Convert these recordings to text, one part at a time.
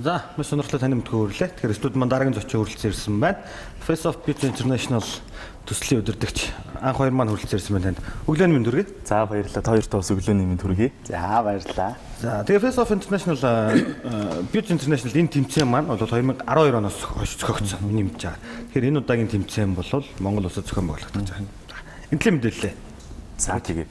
За, маш сонирхолтой таны мэдгүй хүрлээ. Тэгэхээр студ маань дараагийн зочин хүрэлцэн ирсэн байна. Face of Beauty International төслийн удирдагч анх хоёр маань хүрэлцэн ирсэн байна танд. Өглөөний мэнд хүргэе. За баярлалаа. Та хоёртаа бас өглөөний мэнд хүргэе. За баярлалаа. За, тэгээ Face of International Beauty International энэ тэмцээн маань бол 2012 оноос зохиогдсон. Миний мэдж байгаа. Тэгэхээр энэ удаагийн тэмцээн бол Монгол улсад зохион байгуулагдаж байгаа. Энэхлээ мэдээллээ. За тэгээ.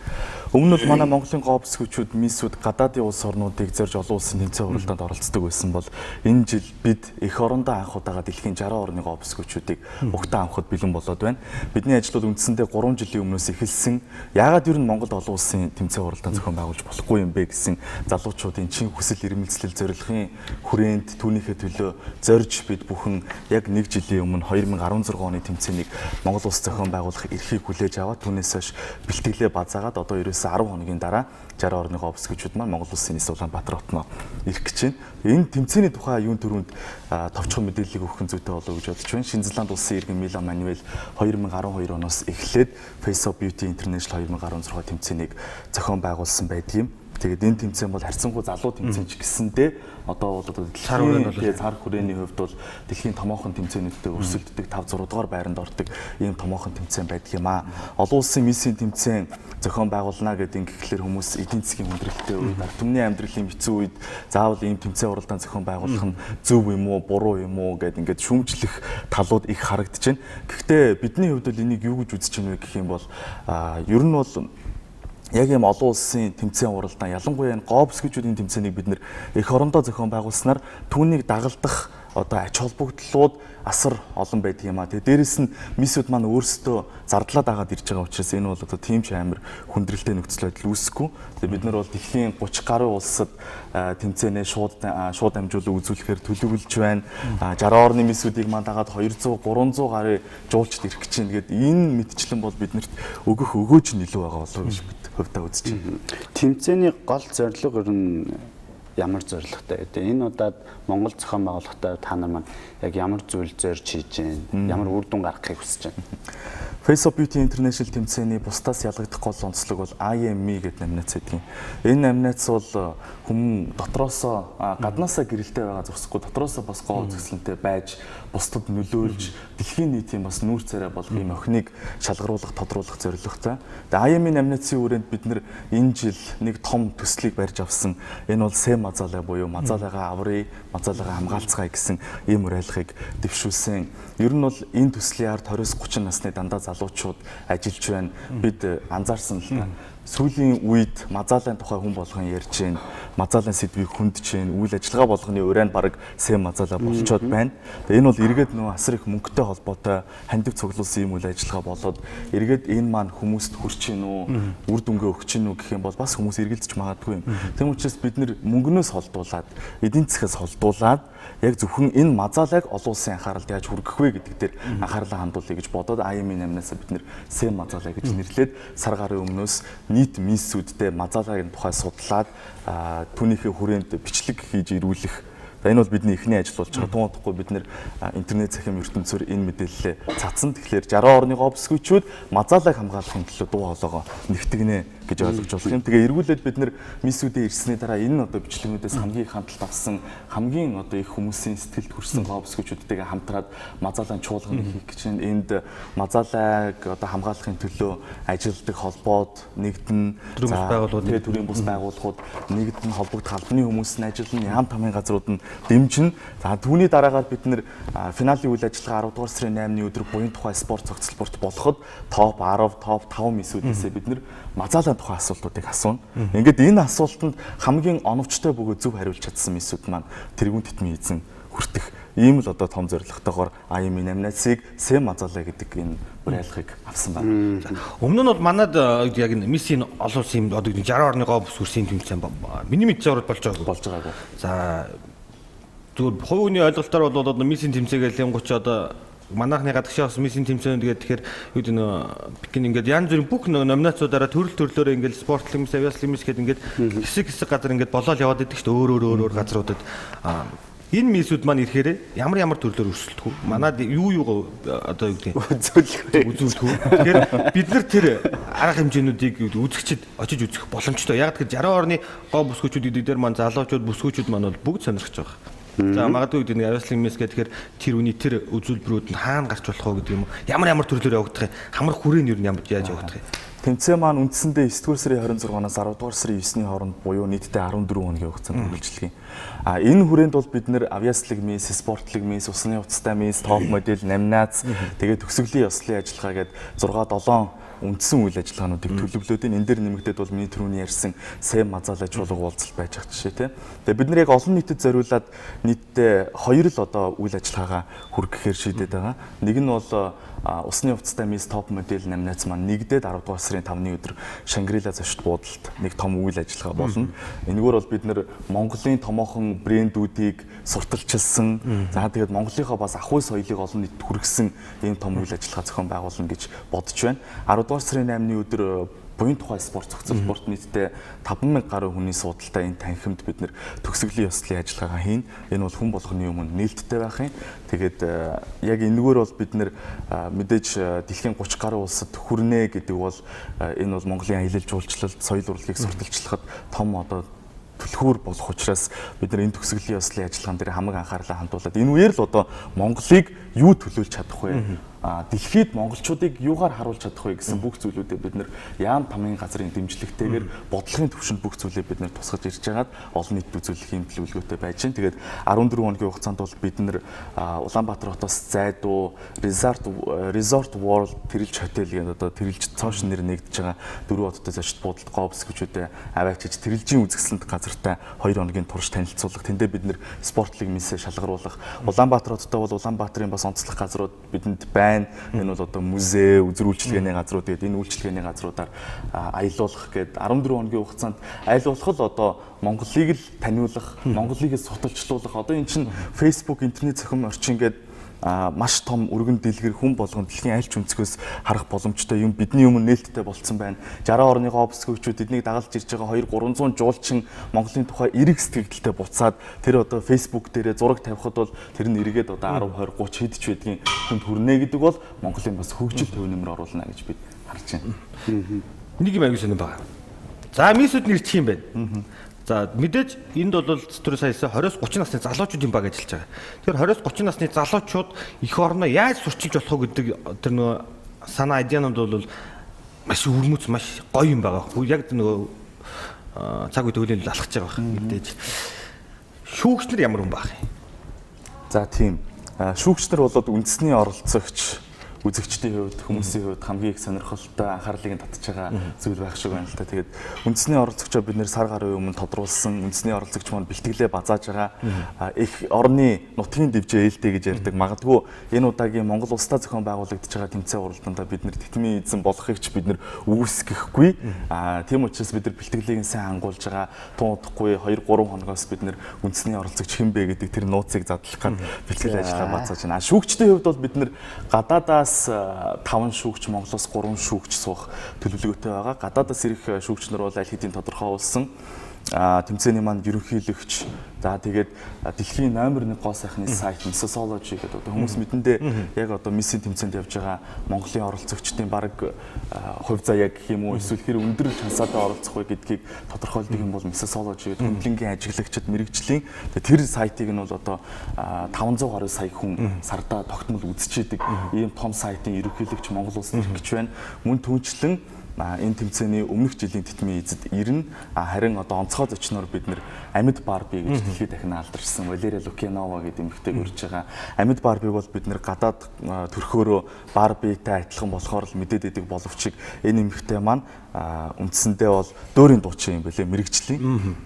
Өмнө нь манай Монголын гоо бүсгүүчүүд миссүүд гадаадын улс орнуудыг зорж олон улсын тэмцээн хуралдаанд оролцдог байсан бол энэ жил бид эх орондоо анх удаага дэлхийн 60 орны гоо бүсгүүчүүдийг угтаа авахд бэлэн болоод байна. Бидний ажил бол үндсэндээ 3 жилийн өмнөөс эхэлсэн. Яагаад юу н Монголд олон улсын тэмцээн хуралдаан зохион байгуулж болохгүй юм бэ гэсэн залуучуудын чин хүсэл эрмэлзлэл зорилгын хүрээнд түүнийхээ төлөө зорж бид бүхэн яг 1 жилийн өмнө 2016 оны тэмцээнийг Монгол улс зохион байгуулах эрхийг хүлээж аваад түүнээс хойш бэлтгэлээ базаагаад одоо 10 хоногийн дараа 60 орны гоо бүсгүүчүүд маань Монгол улсын нийс Улаанбаатар хотноо ирэх гэж байна. Энэ тэмцээний тухай юун төрөнд товчхон мэдээллийг өгөх зүйтэй болов гэж бодож байна. Шинэ Зеланд улсын иргэн Мила Мануэл 2012 оноос эхлээд Face of Beauty International 2016 тэмцээнийг зохион байгуулсан байдгийм. Тэгээд энэ тэмцээн бол харьцангуй залуу тэмцээн ч гэсэндээ одоо бол цар хүрээний хувьд бол дэлхийн томоохон тэмцээнүүдэд өрсөлддөг 5-6 дугаар байранд ордог ийм томоохон тэмцээн байдаг юм аа. Олон улсын миссийн тэмцээн зохион байгуулна гэдэг ингэхлээр хүмүүс эдийн засгийн хүндрэлтэй үед түмний амьдралын хэцүү үед заавал ийм тэмцээн уралдаан зохион байгуулах нь зөв юм уу, буруу юм уу гэдэг ингээд шүүмжлэх талууд их харагдаж байна. Гэхдээ бидний хувьд бол энийг юу гэж үзэж байна вэ гэх юм бол ер нь бол яг ийм олон улсын тэмцээн уралдаан ялангуяа энэ гоо бүсгүүчүүдийн тэмцээнийг бид нэр эх орондоо зохион байгуулснаар түүнийг дагалдах одоо ач холбогдлууд асар олон байдаг юм а. Тэгээ дээрэс нь миссүүд маань өөрсдөө зардлаад агаад ирж байгаа учраас энэ бол одоо тийм ч амар хүндрэлтэй нөхцөл байдал үүсэхгүй. Тэгээ бид нар бол дэлхийн 30 гаруй улсад тэмцээнээ шууд амжуулан үзүүлэхээр төлөвлөж байна. 60 орны миссүүдийг маань дагаад 200 300 гаруй жуулчд ирэх гэж байна. Тэгээд энэ мэдчлэн бол биднэрт өгөх өгөөж нь илүү байгаа болов гэж бид хувьдаа үзэж байна. Тэмцээний гол зорилго ер нь ямар зорилготой гэдэг. Энэ удаад Монгол зохион байгуулалтаа та нар маань яг ямар зүйл зорж хийж байна? Ямар үр дүн гаргахыг хүсэж байна? Face of Beauty International тэмцээний бусдаас ялгагдах гол онцлог бол IME гэдэг номинац гэдэг. Энэ номинац бол хүмүүс дотроосоо гаднаасаа гэрэлтэй байгаа зурсахгүй дотроосоо бас гоо үзэсгэлэнтэй байж бусдад нөлөөлж дэлхийн нийтийн бас нүүр царай болох юм охиныг шалгаруулах, тодруулах зорилготой. Тэгээ IME номинацийн хүрээнд бид нэр энэ жил нэг том төслийг барьж авсан. Энэ бол Сэм Мазалай буюу Мазалайгаа аврыг, Мазалайгаа хамгаалцгаая гэсэн ийм уриалгыг дэвшүүлсэн. Ер нь бол энэ төслийн ард 20-30 насны дандаа залуучууд ажиллаж байна. Бид анзаарсан л та. Сүүлийн үед Мазалайн тухай хүн болгон ярьж байна. Мазалайн сэдвийг хүндж байна. Үйл ажиллагаа болгоны урайнд баг Сэм Мазалай болчиход байна. Энэ бол эргээд нөө асар их мөнгөтэй холбоотой хандив цуглуулсан юм үйл ажиллагаа болоод эргээд энэ маань хүмүүст хүрч гин үү, үр дүнгээ өгч гин үү гэх юм бол бас хүмүүс эргэлдэж магадгүй юм. Тэм учраас бид нэр мөнгнөөс холдуулаад, эдийн засгаас холдуулаад яг зөвхөн энэ Мазалайг олон улсын анхааралд яаж хүргэх вэ гэдэг дээр анхаарлаа хандуулъя гэж бодоод IME намнаас бид нэр Сэм Мазалай гэж нэрлээд сар гарын өмнөөс нийт миссүүдтэй Мазалайгийн тухай судлаад түүнийхээ хүрээнд бичлэг хийж ирүүлэх. Энэ бол бидний эхний ажил болж байгаа. Тун удахгүй бид нэр интернет захим ертөнцөөр энэ мэдээлэлээ цацсан. Тэгэхээр 60 орны гоо бүсгүүчүүд Мазалайг хамгаалахын төлөө дуу хоолойгоо нэгтгэнэ гэж ойлгож болох юм. Тэгээ эргүүлээд бид нэр миссүүдээ ирсний дараа энэ одоо бичлэгнүүдээс хамгийн их хандлт авсан, хамгийн одоо их хүмүүсийн сэтгэлд хүрсэн гоо бүсгүүчүүдтэйгээ хамтраад Мазалайн чуулганы хийх гэж энд Мазалайг одоо хамгаалахын төлөө ажилладаг холбоод нэгдэн төрийн бус байгууллагууд нэгдэн холбогдох албаны хүмүүс нь ажиллана, яам тамийн газрууд нь дэмжин. За түүний дараагаар бид нэр финалийн үйл ажиллагаа 10 дугаар сарын 8-ны өдөр буян тухай спорт цогцлборт болоход топ 10, топ 5 миссүүдээсээ бид нэр Мазалайн тухай асуултуудыг асууна. Ингээд энэ асуултанд хамгийн оновчтой бөгөөд зөв хариулж чадсан миссүүд маань тэргүүн тэтмийн эзэн хүртэх ийм л одоо том зорилготойгоор IME номинацийг Сэм Мазалай гэдэг энэ уриалгыг авсан байна. Өмнө нь бол манад яг миссийн олон улсын одоо 60 орны гоо бүсгүүрсийн тэмцээн миний мэдж байгаа болж байгаагүй. За зөвхөн хувийн ойлголтоор бол одоо миссийн тэмцээгээл ямгууч одоо манайхны гадагшаа бас миссийн тэмцээнүүд гэдэг тэгэхээр юу гэдэг нөө Пекин ингээд янз бүрийн бүх номинацуудаараа төрөлөөр ингээд спортлог мисс, авиаслог мисс гэдэг ингээд хэсэг газар ингээд болоод яваад идэг шүү дээ өөр газруудад. Энэ миссүүд маань ирэхээр ямар төрлөөр өрсөлдөх вэ? Манад юу одоо юу гэдэг үзүүлэх. Тэгэхээр бид нар тэр арга хэмжээнүүдийг үзэгчд очиж үзэх боломжтой. Яг тэгэхээр 60 орны гоо бүсгүүчүүд гэдэг дээр маань залуучууд бүсгүүчүүд маань бол бүгд сонирхож байгаа. За магадгүй гэдэг нэг авиаслын мис гэхээр тэр үний тэр үзүүлбэрүүд нь хаана гарч болох вэ гэдэг юм уу? Ямар төрлөөр явагдах юм? Хамар хүрээ нь юу яаж явагдах юм? Тэмцээн маань үндсэндээ 9-р сарын 26-наас 10-р сарын 9-ний хооронд буюу нийтдээ 14 хоногийн хугацаанд үргэлжилдэг. Энэ хүрээнд бол бид нэр авиаслыг мис, спортлог мис, усны хувцастай мис, топ модель, намнаац, тэгээд төгсгөлийн ёслолын ажиллагаа гээд 6-7 үндсэн үйл ажиллагаануудыг төлөвлөөд энэ дээр нэмэгдээд бол миний түрүүний ярьсан СЭМ мазал ажуулга уулзалт байж байгаа жишээ тийм. Тэгээ бид нэр яг олон нийтэд зориулаад нийтдээ 2 л одоо үйл ажиллагаагаа хүргэхээр шийдээд байгаа. Нэг нь бол усны хувцастай мис топ модель намнаац маань нэгдээд 10 дугаар сарын 5-ны өдөр Шангрила зочд буудалд нэг том үйл ажиллагаа болно. Энэгээр бол бид нэр Монголын томоохон брэндүүдийг сурталчилсан. За тэгээд Монголынхаа бас ахуй соёлыг олон нийтэд хүргэсэн ийм том үйл ажиллагаа зохион байгуулна гэж бодож байна. 10 дугаар сарын 8-ны өдөр буян тухай спорт зохицол спорт нийтдээ 5000 гаруй хүний суудалтай энэ танхимд бид нэр төгсгөлийн ёслолын ажиллагаа хийн. Энэ бол хүн болгоны өмнө нээлттэй байх юм. Тэгээд яг энэгээр бол бид нэр мэдээж дэлхийн 30 гаруй улсад хүрнэ гэдэг бол энэ бол Монголын аялал жуулчлал, соёл урлагийг сурталчлахад том одоо түлхүүр болох учраас бид нар энэ төгсгөлийн ёслолын ажиллагаан дээр хамаг анхаарлаа хандуулад энэ үеэр л одоо Монголыг юу төлөөлж чадах вэ? Дэлхийд монголчуудыг юугаар харуулж чадах вэ гэсэн бүх зүйлүүдээ бид нэр яам тамгийн газрын дэмжлэгтэйгээр бодлогын түвшинд бүх зүйлээ бид нэр тусгаж ирж байгаад олон нийтэд үзүүлэх юм төлөвлөгөөтэй байж байна. Тэгээд 14 хоногийн хугацаанд бол бид нэр Улаанбаатар хотоос Зайдуу, Resort World тэрэлж хотел гэдэг одоо тэрэлж цоошин нэр нэгдэж байгаа 4 хоттой зочд буудалд говс гэжүүдээ аваачиж тэрэлжийн үзэсгэлэнт газартай 2 хоногийн турш танилцуулах. Тэндээ бид нэр спортлог мисээ шалгаруулах. Улаанбаатар хоттой бол Улаанбаатарын бас онцлог газрууд бидэнд байна. Энэ бол одоо музей, үзэр үйлчилгээний газрууд гэдэг энэ үйлчилгээний газруудаар аялуулах гээд 14 хоногийн хугацаанд аялуулах л одоо Монголыг л таниулах, Монголыг суталчлуулах. Одоо эн чинь Facebook, интернет зохион орчин гээд маш том өргөн дэлгэр хүн болгон дэлхийн аль ч өнцгөөс харах боломжтой юм бидний өмнө нээлттэй болцсон байна. 60 орны говс хөгчүүд эднийг дагалж ирж байгаа 200-300 жуулчин Монголын тухай эрэг сэтгэгдэлтэй буцаад тэр одоо Facebook дээрээ зураг тавихад бол тэр нь эргээд одоо 10, 20, 30 хэд ч байдгийн хүнд хүрнэ гэдэг бол Монголын бас хөгжил төв нэмэр оруулна гэж бид харж байна. Нэг юм аягүй сонирн байгаа. За мисүүд нэрчих юм байна. За мэдээж энд бол түр саяса 20-30 насны залуучуудын баг ажиллаж байгаа. Тэгэхээр 20-30 насны залуучууд эх орноо яаж сурчилж болох вэ гэдэг тэр нөгөө санаа идеанууд бол маш өвөрмөц, маш гоё юм байгаа. Яг нөгөө цаг үед өглөө алхаж байгаа байх мэдээж. Шүүгч нар ямар хүн байх юм? За тийм. Шүүгч нар бол үндэсний оролцогч үзэгчдийн хувьд, хүмүүсийн хувьд хамгийн их сонирхолтой анхаарлыг татж байгаа зүйл байх шиг байна л та. Тэгээд үндэсний оролцогчоо бид нэр сар гаруй өмнө тодруулсан. Үндэсний оролцогч маань бэлтгэлээ базааж байгаа. Их орны нутгийн дэвжээ ээлтэй гэж ярьдаг. Магадгүй энэ удаагийн Монгол улстай зохион байгуулагдаж байгаа тэмцээн уралдаанд бид нэр тэтмийн эзэн болохыг ч бид нэр үүсгэхгүй. Тийм учраас бид нар бэлтгэлийг сайн хангуулж байгаа. Тун удахгүй 2-3 хоногоос бид нэр үндэсний оролцогч хэн бэ гэдэг тэр нууцыг задлах гад бэлтгэл ажиллагаа базааж байна. Шүүгчдийн хувьд бол бид нэр гадаадаас 5 шүүгч, Монголоос 3 шүүгч суух төлөвлөгөөтэй байгаа. Гадаадаас ирэх шүүгч нар бол аль хэдийн тодорхойлсон. Тэмцээний маань ерөнхийлөгч. За тэгээд дэлхийн номер 1 гоо сайхны сайт Missology гэдэг одоо хүмүүс мэдэндээ яг одоо миссийн тэмцээнд явж байгаа Монголын оролцогчдын баг хувь заяа гэх юм уу эсвэл хэр өндөр чансаатай оролцох вэ гэдгийг тодорхойлдог юм бол Missology гэдэг хөндлөнгийн ажиглагчид мэрэгжлийн тэр сайтыг нь бол одоо 500 гаруй сая хүн сардаа тогтмол үзчихэдэг ийм том сайтын ерөнхийлөгч Монгол улсад ирэх гэж байна. Мөн түүнчлэн энэ тэмцээний өмнөх жилийн тэтмийн эзэд ирнэ. Харин одоо онцгой зочноор бид нэр Амьд Барби гэж дэлхийд дахин алдаршсан Валерия Лукьянова гэдэг эмэгтэйг урьж байгаа. Амьд Барбиг бол бид нэр гадаад төрхөөрөө Барбитай адилхан болохоор л мэдээд идэг боловч энэ эмэгтэй маань үндсэндээ бол дөөрийн дуучин юм байлээ мэрэгжлийн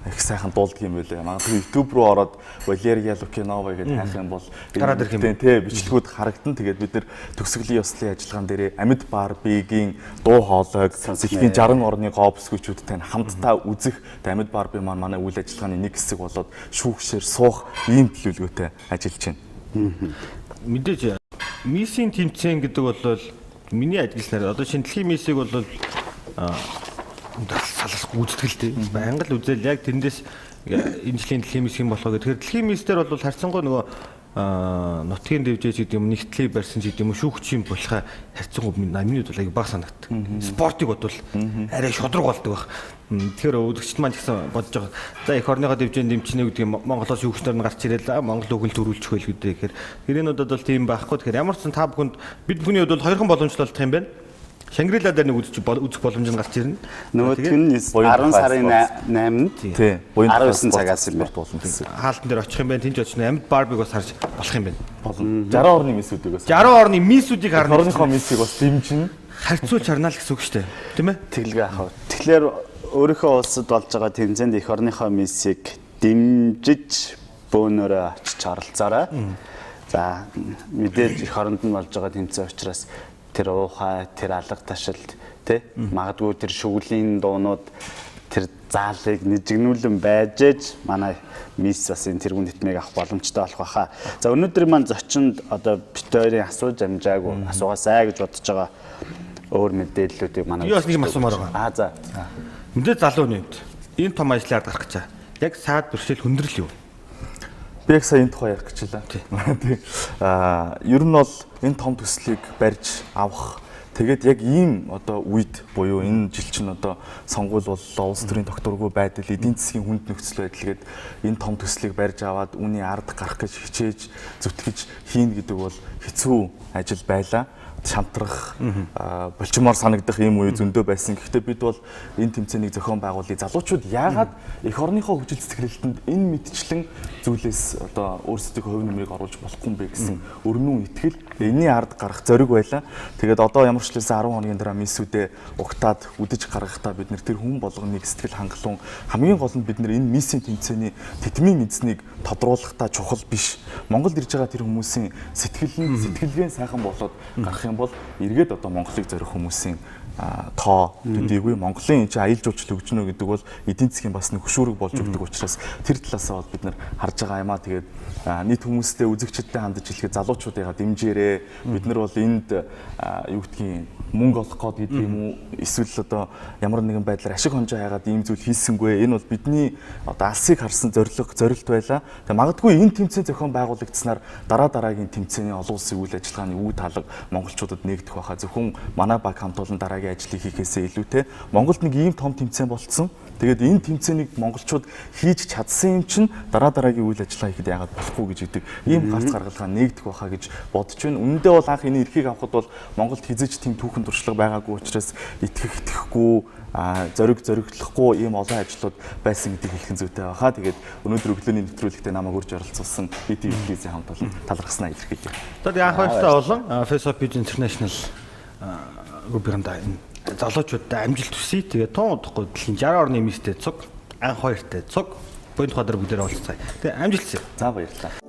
их сайхан дуулдаг юм байлээ. Магадгүй YouTube руу ороод Валерия Лукьянова гэдэг хайх юм бол гараад ирэх юм тий бичлэгүүд харагдан. Тэгээд бид нэр төгсгөлийн ёслолын ажиллагаан дээр Амьд Барбигийн дуу хоолойг дэлхийн 60 орны говьсгүүчүүдтэй хамтдаа үзэх Амьд Барби маань манай үйл ажиллагааны нэг хэсэг болоод шүүгчээр суух ийм төлөвлөгөөтэй ажиллаж байна. Мэдээж миссийн тэмцээн гэдэг бол миний ажигласнаар одоо шинэ дэлхийн миссийг бол салах гүйцэтгэлтэй байнга л үзэл яг тэндээс энэ жилийн дэлхийн мис юм болохоо. Тэгэхээр дэлхийн мис дээр бол харьцангуй нөгөө нутгийн дэвжээж гэдэг юм нэгтлийг барьсан ч гэдэг юм шүүгчийн болохоо харьцангуй миний хувьд аяг бага санагддаг. Спортыг бодвол арай шудраг болдог байх. Тэгэхээр үзэгчд маань гэсэн бодож байгаа. За эх орныхоо дэвжээнд дэмжинэ гэдэг юм Монголоос шүүгчнэр нь гарч ирэл Монгол өгөл төрүүлчих байл гэдэг. Тэгэхээр гэрээнүүдэд бол тийм байхгүй. Тэгэхээр ямар ч сан та бүхэнд бид бүхний хувьд бол хоёрхан боломжтой болох юм байна. Шангрила дээр нэг үзэх боломж нь гарч ирнэ. Нөгөөх нь 10 сарын 8-нд тий 19 цагаас юм байна. Хаалтан дээр очих юм байна. Тэнд очно амьд барбиг бас харж болох юм байна. 60 орны мисүүдийг бас 60 орны мисүүдийг харна. орныхоо мисийг бас дэмжин Харьцуулж харна л гэсэн үг шүү дээ. Тийм ээ? Тэглэгээ авах. Тэгэхээр өөрийнхөө улсад болж байгаа тэмцээнд эх орныхоо мисийг дэмжиж бөөнөрөө очиж оролцоорой. За мэдээж эх оронд нь болж байгаа тэмцээн учраас тэр уухай, тэр алга ташилт, тий магадгүй тэр шүглийн дуунууд тэр заалыг нэжигнүүлэн байж ээж манай мис бас энэ тэргуун нэтмийг авах боломжтой болох байхаа. За өнөөдөр маань зочинд одоо бит хоёрын асууж амжаагүй асуугаасай гэж бодож байгаа өөр мэдээллүүдийг манай Би бас нэг юм асуумаар байгаа. За. Мэдээ залууны хувьд энэ том ажлаар гарах гэж байгаа. Яг саад бэрхшээл хүндрэл юу? би яг сая энэ тухай ярих гэж байлаа. Тий. Ер нь бол энэ том төслийг барьж авах тэгээд яг ийм одоо үед буюу энэ жил чинь одоо сонгуул боллоо, улс төрийн тогтворгүй байдал, эдийн засгийн хүнд нөхцөл байдал гээд энэ том төслийг барьж аваад үүний ард гарах гэж хичээж зүтгэж хийн гэдэг бол хэцүү ажил байлаа. Шантрах болчмоор санагдах ийм үе зөндөө байсан. Гэхдээ бид бол энэ тэмцээнийг зохион байгуулъя. Залуучууд яагаад эх орныхоо хөгжил сэтгэлдлэнд энэ мэдчлэн зүйлээс одоо өөрсдийнхөө хувь нэмрийг оруулж болохгүй юм бэ гэсэн өрнөн итгэл энэний ард гарах зориг байлаа. Тэгээд одоо ямар ч хэлсэн 10 хоногийн дараа миссүүдээ угтаад үдэж гаргахдаа бид нэр тэр хүн болгоныг сэтгэл хангалуун хамгийн гол нь бид нэр энэ миссийн тэмцээний тэтмийн мэдснийг тодруулахдаа чухал биш. Монголд ирж байгаа тэр хүмүүсийн сэтгэлгээ сайхан болоод гарах бол эргээд одоо Монголыг зорих хүмүүсийн тоо төдийгүй Монголын энэ аялал жуулчлал хөгжинө гэдэг бол эдийн засгийн бас нэг хөшүүрэг болж өгдөг учраас тэр талаасаа бол бид нар харж байгаа юм аа. Тэгээд нийт хүмүүстэй үзэгчдтэй хандаж хэлэхэд залуучуудыгаа дэмжээрэй. Бид нар бол энд юу гэдгийг мөнгө олох гээд гэдэг юм уу эсвэл одоо ямар нэгэн байдлаар ашиг хонжоо хайгаад ийм зүйл хийсэнгүй. Энэ бол бидний одоо алсыг харсан зорилт байлаа. Тэгээд магадгүй энэ тэмцээн зохион байгуулагдсанаар дараагийн тэмцээний олон улсын үйл ажиллагааны үе талга монголчуудад нээгдэх байхаа. Зөвхөн манай баг хамт олон дараагийн ажлыг хийхээсээ илүүтэй Монголд нэг ийм том тэмцээн болцсон. Тэгээд энэ тэмцээнийг монголчууд хийж чадсан юм чинь дараагийн үйл ажиллагаа хийхэд яагаад болохгүй гэж гэдэг ийм гарц гаргалгаа нээгдэх байхаа гэж бодож байна. Үнэндээ бол анх энэ эрхийг авахд бол Монголд хизээч тийм түүхэн туршлага байгаагүй учраас итгэхгүй зориглохгүй ийм олон ажлууд байсан гэдгийг хэлхэн зүйтэй байхаа. Тэгээд өнөөдөр өглөөний нэвтрүүлэгтээ намайг урьж оролцуулсан BTV-ийн хамт олон талархснаа илэрхийлье. Тэгээд анх баяртай болон Face of Beauty International рубриканда залуучуудад амжилт хүсье. Тэгээд тун удахгүй дэлхийн 60 орны мистэй цуг, анх хоёртай цуг, буйн тухайдар бүгдээр уулзцгаая. Тэгээд амжилт хүсье. За баярлалаа.